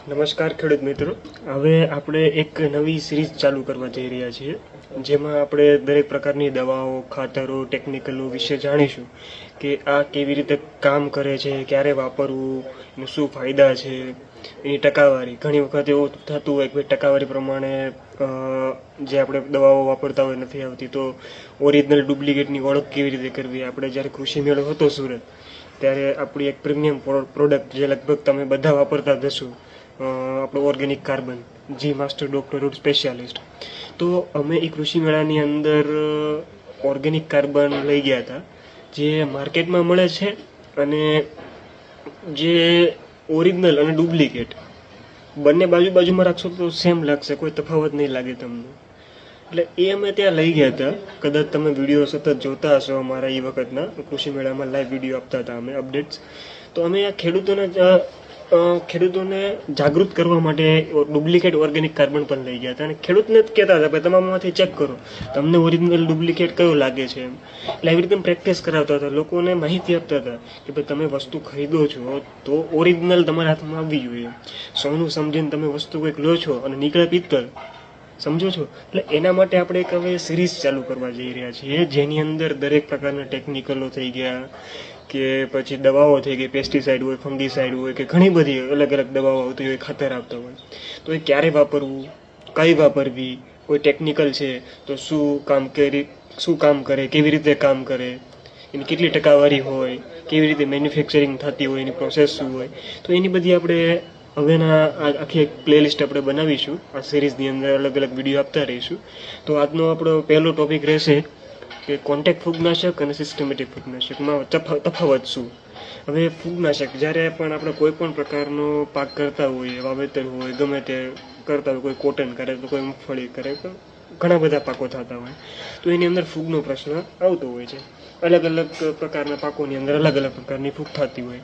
નમસ્કાર ખેડૂત મિત્રો, હવે આપણે એક નવી સિરીઝ ચાલુ કરવા જઈ રહ્યા છીએ, જેમાં આપણે દરેક પ્રકારની દવાઓ, ખાતરો, ટેકનિકલો વિશે જાણીશું કે આ કેવી રીતે કામ કરે છે, ક્યારે વાપરવું, એનું શું ફાયદા છે, એની ટકાવારી. ઘણી વખત એવું થતું હોય કે ટકાવારી પ્રમાણે જે આપણે દવાઓ વાપરતા હોય નથી આવતી, તો ઓરિજિનલ ડુપ્લિકેટની ઓળખ કેવી રીતે કરવી. આપણે જ્યારે કૃષિ મેળો હતો સુરત, ત્યારે આપણી એક પ્રીમિયમ પ્રોડક્ટ જે લગભગ તમે બધા વાપરતા જ હશો, આપણું ઓર્ગેનિક કાર્બન, જી માસ્ટર ડૉક્ટર રૂટ સ્પેશિયાલિસ્ટ. તો અમે એ કૃષિ મેળાની અંદર ઓર્ગેનિક કાર્બન લઈ ગયા હતા, જે માર્કેટમાં મળે છે, અને જે ઓરિજિનલ અને ડુપ્લિકેટ બંને બાજુમાં રાખશો તો સેમ લાગશે, કોઈ તફાવત નહીં લાગે તમને. એટલે એ અમે ત્યાં લઈ ગયા હતા. કદાચ તમે વિડીયો સતત જોતા હશો અમારા એ વખતના કૃષિ મેળામાં લાઈવ વિડીયો આપતા હતા અમે, અપડેટ્સ. તો અમે આ ખેડૂતોને જાગૃત કરવા માટે ડુપ્લિકેટ ઓર્ગેનિક કાર્બન પણ લઈ ગયા હતા, અને ખેડૂતને જ કહેતા હતા કે તમામમાંથી ચેક કરો તમને ઓરિજિનલ ડુપ્લિકેટ કયો લાગે છે એમ. એટલે આવી રીતે પ્રેક્ટિસ કરાવતા હતા, લોકોને માહિતી આપતા હતા કે ભાઈ તમે વસ્તુ ખરીદો છો તો ઓરિજિનલ તમારા હાથમાં આવવી જોઈએ. સોનું સમજીને તમે વસ્તુ કંઈક લો છો અને નીકળે પિત્તળ, સમજો છો. એટલે એના માટે આપણે એક હવે સિરીઝ ચાલુ કરવા જઈ રહ્યા છીએ, જેની અંદર દરેક પ્રકારના ટેકનિકલો થઈ ગયા, કે પછી દવાઓ થઈ ગઈ, પેસ્ટિસાઇડ હોય, ફંગીસાઇડ હોય, કે ઘણી બધી અલગ અલગ દવાઓ આવતી હોય, ખાતર આવતા હોય, તો એ ક્યારે વાપરવું, કઈ વાપરવી, કોઈ ટેકનિકલ છે તો શું કામ કરે, કેવી રીતે કામ કરે, એની કેટલી ટકાવારી હોય, કેવી રીતે મેન્યુફેક્ચરિંગ થતી હોય, એની પ્રોસેસ શું હોય. તો એની બધી આપણે હવેના આખી એક પ્લેલિસ્ટ આપણે બનાવીશું. આ સિરીઝની અંદર અલગ અલગ વિડીયો આપતા રહીશું. તો આજનો આપણો પહેલો ટોપિક રહેશે કે કોન્ટેક્ટ ફૂગનાશક અને સિસ્ટમેટિક ફૂગનાશકમાં તફાવત શું. હવે ફૂગનાશક જ્યારે પણ આપણે કોઈ પણ પ્રકારનો પાક કરતા હોઈએ, વાવેતર હોય, ગમે તે કરતા હોય, કોઈ કોટન કરે તો કોઈ મગફળી કરે, તો ઘણા બધા પાકો થતા હોય, તો એની અંદર ફૂગનો પ્રશ્ન આવતો હોય છે. અલગ અલગ પ્રકારના પાકોની અંદર અલગ અલગ પ્રકારની ફૂગ થતી હોય.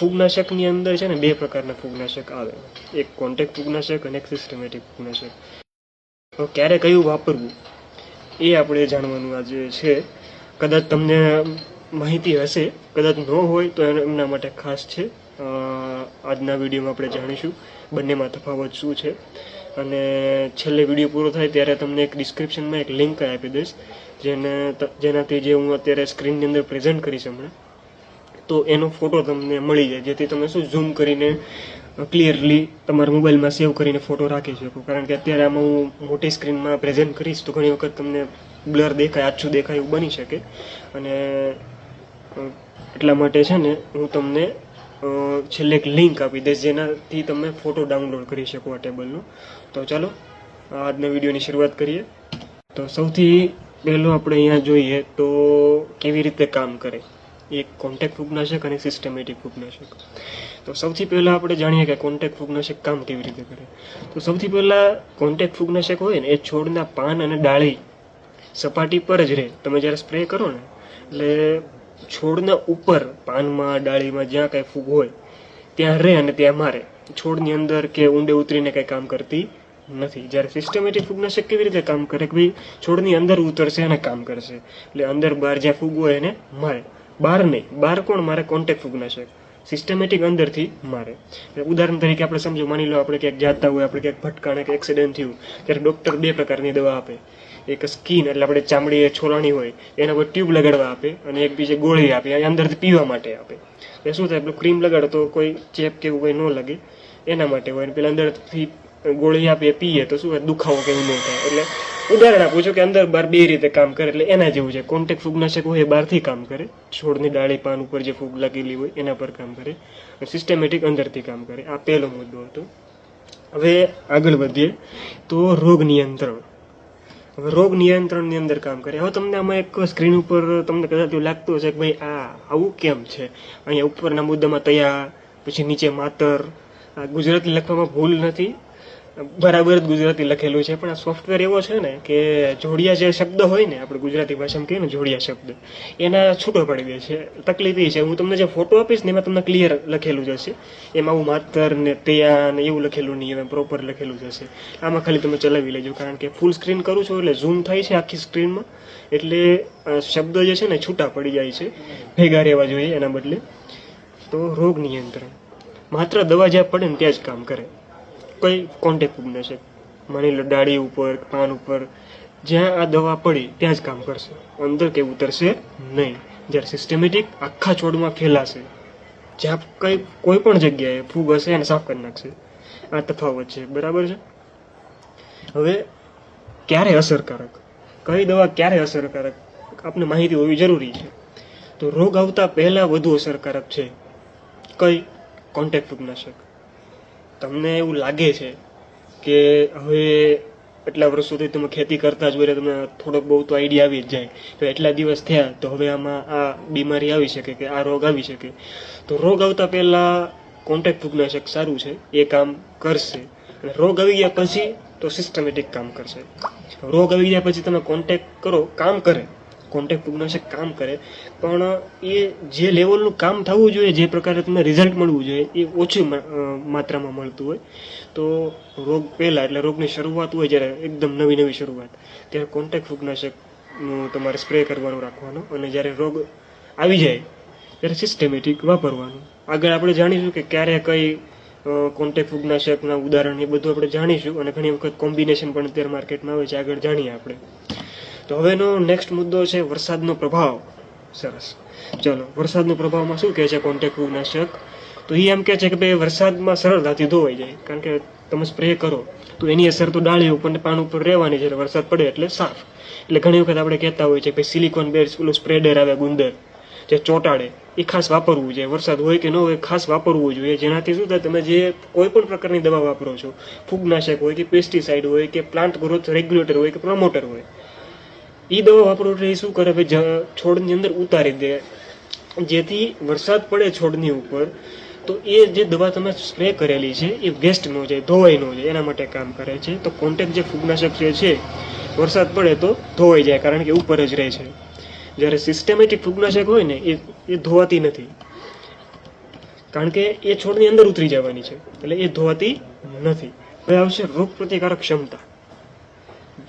ફૂગનાશકની અંદર છે ને બે પ્રકારના ફૂગનાશક આવે, એક કોન્ટેક્ટ ફૂગનાશક અને એક સિસ્ટમેટિક ફૂગનાશક. તો ક્યારે કયું વાપરવું એ આપણે જાણવાનું આજે છે. કદાચ તમને માહિતી હશે, કદાચ ન હોય તો એમના માટે ખાસ છે. આજના વિડીયોમાં આપણે જાણીશું બંનેમાં તફાવત શું છે, અને છેલ્લે વિડીયો પૂરો થાય ત્યારે તમને એક ડિસ્ક્રિપ્શનમાં એક લિંક આપી દઈશ, જેનાથી જે હું અત્યારે સ્ક્રીનની અંદર પ્રેઝન્ટ કરીશ હમણાં, તો એનો ફોટો તમને મળી જાય, જેથી તમે શું ઝૂમ કરીને ક્લિયરલી તમારા મોબાઈલમાં સેવ કરીને ફોટો રાખી શકો. કારણ કે અત્યારે આમાં હું મોટી સ્ક્રીનમાં પ્રેઝન્ટ કરીશ તો ઘણી વખત તમને બ્લર દેખાય, આછું દેખાય એવું બની શકે, અને એટલા માટે છે ને હું તમને છેલ્લે એક લિંક આપી દઈશ, જેનાથી તમે ફોટો ડાઉનલોડ કરી શકો આ ટેબલનો. તો ચાલો આજના વિડીયોની શરૂઆત કરીએ. તો સૌથી પહેલું આપણે અહીંયા જોઈએ તો કેવી રીતે કામ કરે એક કોન્ટેક્ટ ફૂગનાશક અને સિસ્ટમેટિક ફૂગનાશક. તો સૌથી પહેલાં આપણે જાણીએ કે કોન્ટેક્ટ ફૂગનાશક કામ કેવી રીતે કરે. તો સૌથી પહેલાં કોન્ટેક્ટ ફૂગનાશક હોય ને એ છોડના પાન અને ડાળી સપાટી પર જ રહે. તમે જ્યારે સ્પ્રે કરો ને એટલે છોડના ઉપર, પાનમાં, ડાળીમાં જ્યાં કાંઈ ફૂગ હોય ત્યાં રહે અને ત્યાં મારે. છોડની અંદર કે ઊંડે ઉતરીને કંઈ કામ કરતી નથી. જ્યારે સિસ્ટમેટિક ફૂગનાશક કેવી રીતે કામ કરે કે ભાઈ છોડની અંદર ઉતરશે અને કામ કરશે, એટલે અંદર બહાર જ્યાં ફૂગ હોય એને મારે. બહાર નહીં, બહાર કોણ મારે? કોન્ટેક્ટ ફૂગનાશક. સિસ્ટમેટિક અંદરથી મારે. ઉદાહરણ તરીકે આપણે સમજો, માની લો આપણે ક્યાંક જાતા હોય, આપણે ક્યાંક ભટકાણે કે એક્સિડન્ટ થયું, ત્યારે ડૉક્ટર બે પ્રકારની દવા આપે. એક સ્કીન, એટલે આપણે ચામડી છોલાણી હોય એના પર ટ્યુબ લગાડવા આપે, અને એક બીજે ગોળી આપે, અંદરથી પીવા માટે આપે. એ શું થાય, ક્રીમ લગાડો તો કોઈ ચેપ કે એવું કંઈ ન લાગે એના માટે હોય, પેલા અંદરથી ગોળી આપે પીએ તો શું દુખાવો કે એવું ન થાય. એટલે ઉદાહરણ આપું છું કે અંદર બહાર બે રીતે કામ કરે, એટલે એના જેવું છે. કોન્ટેક્ટ ફૂગનાશક હોય એ બહારથી કામ કરે, છોડની ડાળી પાન ઉપર જે ફૂગ લાગેલી હોય એના પર કામ કરે, સિસ્ટમેટિક અંદરથી કામ કરે. આ પહેલો મુદ્દો હતો. હવે આગળ વધીએ તો રોગ નિયંત્રણ. હવે રોગ નિયંત્રણની અંદર કામ કરે. હવે તમને આમાં એક સ્ક્રીન ઉપર તમને કદાચ એવું લાગતું હશે કે ભાઈ આ આવું કેમ છે, અહીંયા ઉપરના મુદ્દામાં તૈયાર, પછી નીચે માતર. આ ગુજરાતી લખવામાં ભૂલ નથી, બરાબર જ ગુજરાતી લખેલું છે, પણ આ સોફ્ટવેર એવો છે ને કે જોડિયા જે શબ્દ હોય ને, આપણે ગુજરાતી ભાષામાં કહીએ ને જોડિયા શબ્દ, એના છૂટો પડી દે છે. તકલીફ એ છે, હું તમને જે ફોટો આપીશ ને એમાં તમને ક્લિયર લખેલું જ હશે, એમાં આવું માતર ને તૈયાર ને એવું લખેલું નહીં, એમાં પ્રોપર લખેલું જ હશે. આમાં ખાલી તમે ચલાવી લેજો, કારણ કે ફૂલ સ્ક્રીન કરું છું એટલે ઝૂમ થાય છે આખી સ્ક્રીનમાં, એટલે શબ્દ જે છે ને છૂટા પડી જાય છે, ભેગા રહેવા જોઈએ એના બદલે. તો રોગ નિયંત્રણ માત્ર દવા જ્યાં પડે ને ત્યાં જ કામ કરે. કઈ કોન્ટેક્ટ ફૂગનાશક, માની લો ડાળી ઉપર પાન ઉપર જ્યાં આ દવા પડી ત્યાં જ કામ કરશે, અંદર કે ઉતરશે નહીં. જ્યારે સિસ્ટમેટિક આખા છોડમાં ફેલાશે, જ્યાં કોઈ પણ જગ્યાએ ફૂગ હશે એને સાફ કરી નાખશે. આ તફાવત છે, બરાબર છે. હવે ક્યારે અસરકારક, કઈ દવા ક્યારે અસરકારક આપને માહિતી હોવી જરૂરી છે. તો રોગ આવતા પહેલા વધુ અસરકારક છે કઈ? કોન્ટેક્ટ ફૂગનાશક. તમને એવું લાગે છે કે હવે એટલા વર્ષોથી તમે ખેતી કરતા જ હોય, તમને થોડોક બહુ તો આઈડિયા આવી જ જાય તો એટલા દિવસ થયા તો હવે આમાં આ બીમારી આવી શકે કે આ રોગ આવી શકે. તો રોગ આવતા પહેલા કોન્ટેક્ટ ફૂગનાશક સારું છે, એ કામ કરશે. અને રોગ આવી ગયા પછી તો સિસ્ટમેટિક કામ કરશે. રોગ આવી ગયા પછી તમે કોન્ટેક્ટ કરો, કામ કરે, કોન્ટેક્ટ ફૂગનાશક કામ કરે, પણ એ જે લેવલનું કામ થવું જોઈએ, જે પ્રકારે તમને રિઝલ્ટ મળવું જોઈએ, એ ઓછી માત્રામાં મળતું હોય. તો રોગ પહેલાં, એટલે રોગની શરૂઆત હોય જ્યારે એકદમ નવી શરૂઆત, ત્યારે કોન્ટેક્ટ ફૂગનાશકનું તમારે સ્પ્રે કરવાનું રાખવાનું. અને જ્યારે રોગ આવી જાય ત્યારે સિસ્ટમેટિક વાપરવાનું. આગળ આપણે જાણીશું કે ક્યારે કઈ કોન્ટેક્ટ ફૂગનાશકના ઉદાહરણ, એ બધું આપણે જાણીશું. અને ઘણી વખત કોમ્બિનેશન પણ અત્યારે માર્કેટમાં આવે છે, આગળ જાણીએ આપણે. તો હવેનો નેક્સ્ટ મુદ્દો છે વરસાદનો પ્રભાવ. સરસ, ચલો વરસાદનો પ્રભાવમાં શું કહે છે કોન્ટેક્ટ ફૂગનાશક? તો એ એમ કહે છે કે ભાઈ વરસાદમાં સરળતાથી ધોવાઈ જાય, કારણ કે તમે સ્પ્રે કરો તો એની અસર તો ડાળી ઉપર ને પાન ઉપર રહેવાની. જ્યારે વરસાદ પડે એટલે સાફ. એટલે ઘણી વખત આપણે કહેતા હોય છે કે સિલિકોન બેઝ પેલું સ્પ્રેડર આવે ગુંદર, જે ચોંટાડે, એ ખાસ વાપરવું જોઈએ. વરસાદ હોય કે ન હોય ખાસ વાપરવું જોઈએ. જેનાથી શું થાય, તમે જે કોઈ પણ પ્રકારની દવા વાપરો છો, ફૂગનાશક હોય કે પેસ્ટિસાઇડ હોય કે પ્લાન્ટ ગ્રોથ રેગ્યુલેટર હોય કે પ્રમોટર હોય, એ દવા વાપરો એટલે એ શું કરે, ભાઈ છોડની અંદર ઉતારી દે, જેથી વરસાદ પડે છોડની ઉપર તો એ જે દવા તમે સ્પ્રે કરેલી છે એ વેસ્ટ ન જાય, ધોવાઈ ન જાય, એના માટે કામ કરે છે. તો કોન્ટેક્ટ જે ફૂગનાશક છે વરસાદ પડે તો ધોવાઈ જાય, કારણ કે ઉપર જ રહે છે. જ્યારે સિસ્ટમેટિક ફૂગનાશક હોય ને એ ધોવાતી નથી, કારણ કે એ છોડની અંદર ઉતરી જવાની છે, એટલે એ ધોવાતી નથી. હવે આવશે રોગ પ્રતિકારક ક્ષમતા.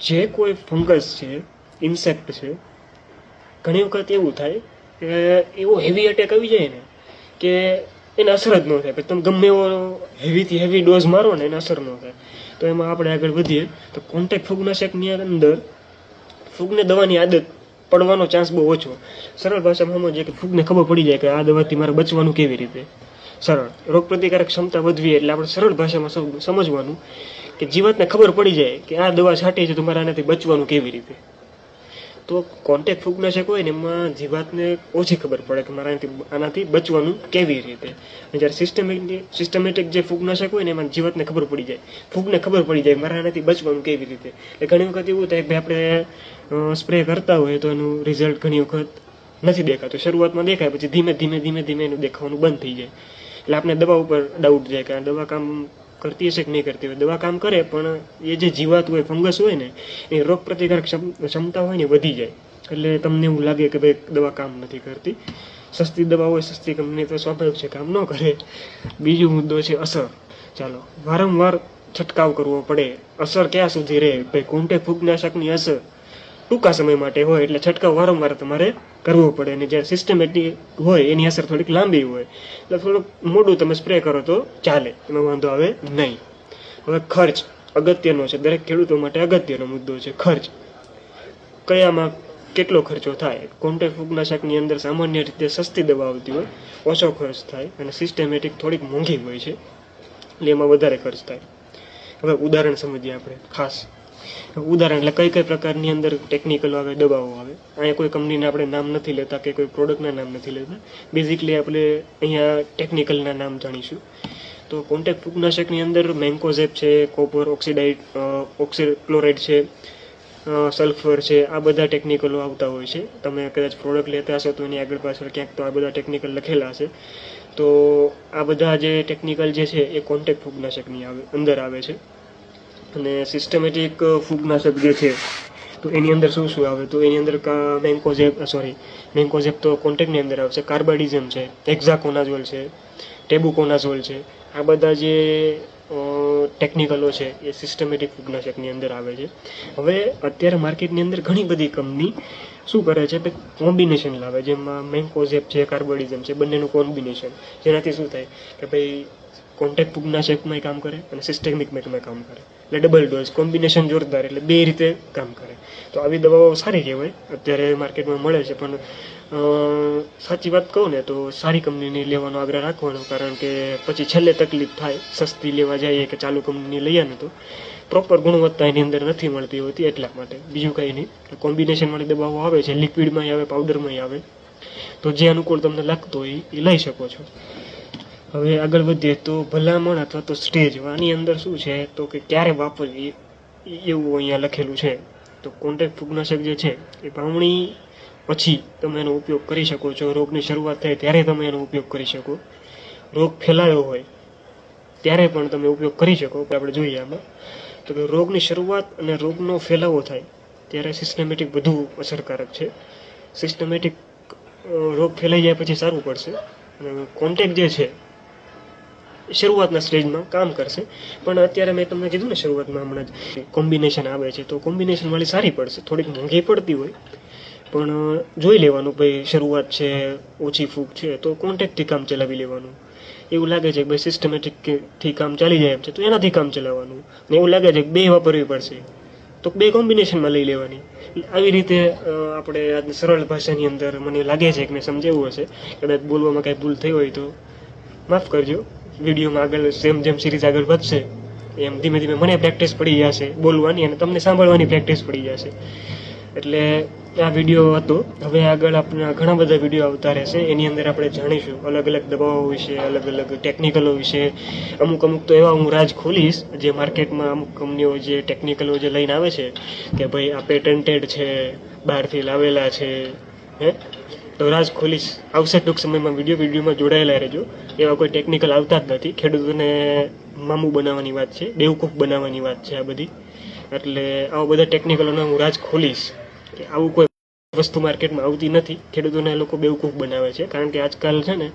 જે કોઈ ફંગસ છે, ઇન્સેક્ટ છે, ઘણી વખત એવું થાય કે એવો હેવી અટેક આવી જાય ને કે એને અસર જ ન થાય. તમે ગમે એવો હેવીથી હેવી ડોઝ મારો ને એને અસર ન થાય. તો એમાં આપણે આગળ વધીએ તો કોન્ટેક્ટ ફૂગનાશકની અંદર ફૂગને દવાની આદત પડવાનો ચાન્સ બહુ ઓછો. સરળ ભાષામાં સમજીએ કે ફૂગને ખબર પડી જાય કે આ દવાથી મારે બચવાનું કેવી રીતે. સરળ રોગ પ્રતિકારક ક્ષમતા વધવી એટલે આપણે સરળ ભાષામાં સમજવાનું કે જીવાતને ખબર પડી જાય કે આ દવા છાંટી છે તો મારે આનાથી બચવાનું કેવી રીતે. તો કોન્ટેક્ટ ફૂગનાશક હોય ને એમાં જીવાતને ઓછી ખબર પડે કે મારે આનાથી બચવાનું કેવી રીતે. જ્યારે સિસ્ટમેટિક જે ફૂગનાશક હોય ને એમાં જીવાતને ખબર પડી જાય, ફૂગને ખબર પડી જાય મારે આનાથી બચવાનું કેવી રીતે. એટલે ઘણી વખત એવું થાય કે આપણે સ્પ્રે કરતા હોય તો એનું રિઝલ્ટ ઘણી વખત નથી દેખાતું. શરૂઆતમાં દેખાય, પછી ધીમે ધીમે એનું દેખાવાનું બંધ થઈ જાય. એટલે આપણે દવા ઉપર ડાઉટ જાય કે આ દવા કામ કરતી હશે કે નહીં કરતી હોય. દવા કામ કરે પણ એ જે જીવાત હોય, ફંગસ હોય ને, એ રોગ પ્રતિકારક ક્ષમતા હોય ને વધી જાય. એટલે તમને એવું લાગે કે ભાઈ દવા કામ નથી કરતી. સસ્તી દવા હોય, સસ્તી કંપની, તો સ્વાભાવિક છે કામ ન કરે. બીજો મુદ્દો છે અસર. ચાલો, વારંવાર છંટકાવ કરવો પડે, અસર ક્યાં સુધી રહે? ભાઈ કોન્ટેક્ટ ફૂગનાશકની અસર ટૂંકા સમય માટે હોય એટલે છંટકાવ વારંવાર તમારે કરવો પડે. અને જ્યારે સિસ્ટમેટિક હોય એની અસર થોડીક લાંબી હોય એટલે થોડુંક મોડું તમે સ્પ્રે કરો તો ચાલે, એમાં વાંધો આવે નહીં. હવે ખર્ચ અગત્યનો છે, દરેક ખેડૂતો માટે અગત્યનો મુદ્દો છે. ખર્ચ કયામાં કેટલો ખર્ચો થાય? કોન્ટેક્ટ ફૂગનાશકની અંદર સામાન્ય રીતે સસ્તી દવા આવતી હોય, ઓછો ખર્ચ થાય, અને સિસ્ટમેટિક થોડીક મોંઘી હોય છે એટલે એમાં વધારે ખર્ચ થાય. હવે ઉદાહરણ સમજીએ આપણે ખાસ. ઉદાહરણ એટલે કઈ પ્રકારની અંદર ટેકનિકલ આવે, દવાઓ આવે. અહીંયા કોઈ કંપનીના આપણે નામ નથી લેતા કે કોઈ પ્રોડક્ટના નામ નથી લેતા. બેઝિકલી આપણે અહીંયા ટેકનિકલના નામ જાણીશું. તો કોન્ટેક્ટ ફૂગનાશકની અંદર મેન્કોઝેબ છે, કોપર ઓક્સીક્લોરાઇડ છે, સલ્ફર છે, આ બધા ટેકનિકલો આવતા હોય છે. તમે કદાચ પ્રોડક્ટ લેતા હશો તો એની આગળ પાછળ ક્યાંક તો આ બધા ટેકનિકલ લખેલા હશે. તો આ બધા જે ટેકનિકલ જે છે એ કોન્ટેક્ટ ફૂગનાશકની અંદર આવે છે. અને સિસ્ટમેટિક ફૂગનાશક જે છે તો એની અંદર શું આવે? તો એની અંદર મેન્કોઝેબ તો કોન્ટેક્ટની અંદર આવશે, કાર્બાડિઝમ છે, હેક્ઝાકોનાઝોલ છે, ટેબુકોનાઝોલ છે. આ બધા જે ટેકનિકલો છે એ સિસ્ટમેટિક ફૂગનાશકની અંદર આવે છે. હવે અત્યારે માર્કેટની અંદર ઘણી બધી કંપની શું કરે છે કે કોમ્બિનેશન લાવે, જેમાં મેન્કોઝેબ છે, કાર્બાડિઝમ છે, બંનેનું કોમ્બિનેશન. જેનાથી શું થાય કે ભાઈ કોન્ટેક્ટ ફૂગનાશકમાં કામ કરે અને સિસ્ટેમિકમાં કામ કરે, એટલે ડબલ ડોઝ કોમ્બિનેશન જોરદાર, એટલે બે રીતે કામ કરે. તો આવી દવાઓ સારી કહેવાય, અત્યારે માર્કેટમાં મળે છે. પણ સાચી વાત કહું ને તો સારી કંપનીની લેવાનો આગ્રહ રાખવાનો, કારણ કે પછી છેલ્લે તકલીફ થાય. સસ્તી લેવા જઈએ કે ચાલુ કંપનીની લઈએ ને તો પ્રોપર ગુણવત્તા એની અંદર નથી મળતી હોતી, એટલા માટે, બીજું કંઈ નહીં. કોમ્બિનેશનવાળી દવાઓ આવે છે, લિક્વિડમાં આવે, પાવડરમાં આવે, તો જે અનુકૂળ તમને લાગતો હોય એ લઈ શકો છો. હવે આગળ વધીએ તો ભલામણ અથવા તો સ્ટેજ. આની અંદર શું છે તો કે ક્યારે વાપરવી એવું અહીંયા લખેલું છે. તો કોન્ટેક્ટ ફૂગનાશક જે છે એ વાવણી પછી તમે એનો ઉપયોગ કરી શકો છો. રોગની શરૂઆત થાય ત્યારે તમે એનો ઉપયોગ કરી શકો. રોગ ફેલાયો હોય ત્યારે પણ તમે ઉપયોગ કરી શકો. આપણે જોઈએ આમાં તો કે રોગની શરૂઆત અને રોગનો ફેલાવો થાય ત્યારે સિસ્ટમેટિક વધુ અસરકારક છે. સિસ્ટમેટિક રોગ ફેલાઈ જાય પછી સારું પડશે. અને કોન્ટેક્ટ જે છે શરૂઆતના સ્ટેજમાં કામ કરશે. પણ અત્યારે મેં તમને કીધું ને શરૂઆતમાં હમણાં જ કોમ્બિનેશન આવે છે, તો કોમ્બિનેશનવાળી સારી પડશે. થોડીક મોંઘી પડતી હોય પણ જોઈ લેવાનું, ભાઈ શરૂઆત છે, ઓછી ફૂગ છે, તો કોન્ટેક્ટથી કામ ચલાવી લેવાનું. એવું લાગે છે કે ભાઈ સિસ્ટમેટિકથી કામ ચાલી જાય એમ છે તો એનાથી કામ ચલાવવાનું. ને એવું લાગે છે કે બે વાપરવી પડશે તો બે કોમ્બિનેશનમાં લઈ લેવાની. આવી રીતે આપણે આજની સરળ ભાષાની અંદર મને લાગે છે કે મેં સમજાવ્યું હશે. કદાચ બોલવામાં કાંઈ ભૂલ થઈ હોય તો માફ કરજો. વિડીયોમાં આગળ જેમ સિરીઝ આગળ વધશે એમ ધીમે ધીમે મને પ્રેક્ટિસ પડી જશે બોલવાની અને તમને સાંભળવાની પ્રેક્ટિસ પડી જશે. એટલે આ વિડીયો હતો. હવે આગળ આપણા ઘણા બધા વિડીયો આવતા રહેશે. એની અંદર આપણે જાણીશું અલગ અલગ દવાઓ વિશે, અલગ અલગ ટેકનિકલો વિશે. અમુક તો એવા હું રાજ ખોલીશ જે માર્કેટમાં અમુક કંપનીઓ જે ટેકનિકલો જે લઈને આવે છે કે ભાઈ આ પેટન્ટેડ છે, બહારથી લાવેલા છે, તો રાજ ખોલીશ. આવશે ટૂંક સમયમાં. વિડીયોમાં જોડાયેલા રહેજો. એવા કોઈ ટેકનિકલ આવતા જ નથી. ખેડૂતોને મામું બનાવવાની વાત છે, બેવકૂફ બનાવવાની વાત છે આ બધી. એટલે આવા બધા ટેકનિકલોને હું રાજ ખોલીશ કે આવું કોઈ વસ્તુ માર્કેટમાં આવતી નથી. ખેડૂતોને લોકો બેવકૂફ બનાવે છે, કારણ કે આજકાલ છે ને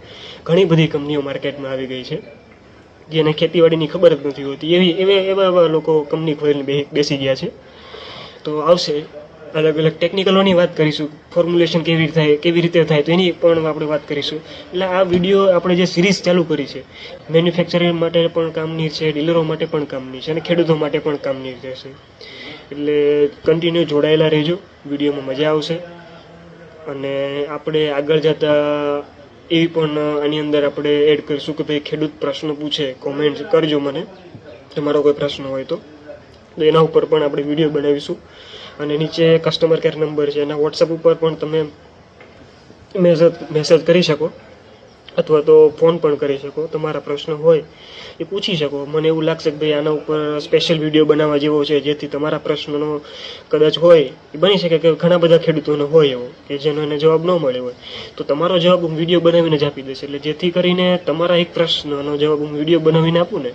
ઘણી બધી કંપનીઓ માર્કેટમાં આવી ગઈ છે જેને ખેતીવાડીની ખબર જ નથી હોતી. એવા લોકો કંપની ખોલીને બેસી ગયા છે. તો આવશે અલગ અલગ ટેકનિકલોની વાત કરીશું. ફોર્મ્યુલેશન કેવી રીતે થાય તો એની પણ આપણે વાત કરીશું. એટલે આ વિડીયો આપણે જે સિરીઝ ચાલુ કરી છે મેન્યુફેક્ચરિંગ માટે પણ કામની છે, ડીલરો માટે પણ કામની છે અને ખેડૂતો માટે પણ કામની રહેશે. એટલે કન્ટિન્યુ જોડાયેલા રહેજો. વિડીયોમાં મજા આવશે. અને આપણે આગળ જતા એવી પણ આની અંદર આપણે એડ કરીશું કે ભાઈ ખેડૂત પ્રશ્ન પૂછે, કોમેન્ટ કરજો મને તમારો કોઈ પ્રશ્ન હોય તો એના ઉપર પણ આપણે વિડીયો બનાવીશું. અને નીચે કસ્ટમર કેર નંબર છે, એના વોટ્સઅપ ઉપર પણ તમે મેસેજ કરી શકો અથવા તો ફોન પણ કરી શકો. તમારા પ્રશ્ન હોય એ પૂછી શકો. મને એવું લાગશે કે ભાઈ આના ઉપર સ્પેશિયલ વિડીયો બનાવવા જેવો છે, જેથી તમારા પ્રશ્નનો કદાચ હોય એ બની શકે કે ઘણા બધા ખેડૂતોનો હોય એવો કે જેનો એને જવાબ ન મળ્યો હોય, તો તમારો જવાબ હું વિડીયો બનાવીને જ આપી દઈશ. એટલે જેથી કરીને તમારા એક પ્રશ્નનો જવાબ હું વિડીયો બનાવીને આપું ને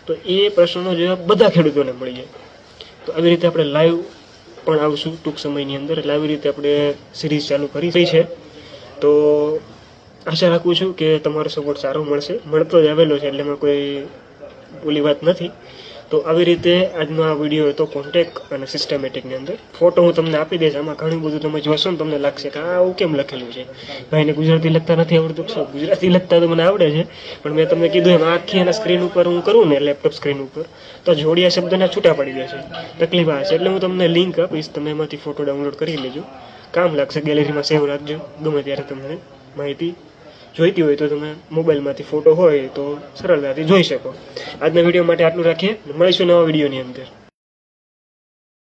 તો એ પ્રશ્નનો જવાબ બધા ખેડૂતોને મળી જાય. તો આવી રીતે આપણે લાઈવ પણ આવશું ટૂંક સમયની અંદર. એટલે આવી રીતે આપણે સિરીઝ ચાલુ કરી છે. તો આશા રાખું છું કે તમારો સપોર્ટ સારો મળતો જ આવેલો છે, એટલે એમાં કોઈ બોલી વાત નથી. તો આવી રીતે આજનો આ વિડીયો હતો કોન્ટેક્ટ અને સિસ્ટમેટિકની અંદર. ફોટો હું તમને આપી દઈશ. આમાં ઘણું બધું તમે જોશો ને તમને લાગશે કે આવું કેમ લખેલું છે, ભાઈને ગુજરાતી લખતા નથી આવડતું. ગુજરાતી લખતા તો મને આવડે છે, પણ મેં તમને કીધું એમ આખી એના સ્ક્રીન ઉપર હું કરું ને લેપટોપ સ્ક્રીન ઉપર તો જોડિયા શબ્દના છૂટા પડી જશે. તકલીફ આ છે. એટલે હું તમને લિંક આપીશ, તમે એમાંથી ફોટો ડાઉનલોડ કરી લેજો. કામ લાગશે. ગેલેરીમાં સેવ રાખજો. ગમે ત્યારે તમને માહિતી જોઈતી હોય તો તમે મોબાઈલમાંથી ફોટો હોય તો સરળતાથી જોઈ શકો. આજના વિડીયો માટે આટલું રાખીએ. મળીશું નવા વિડીયોની અંદર.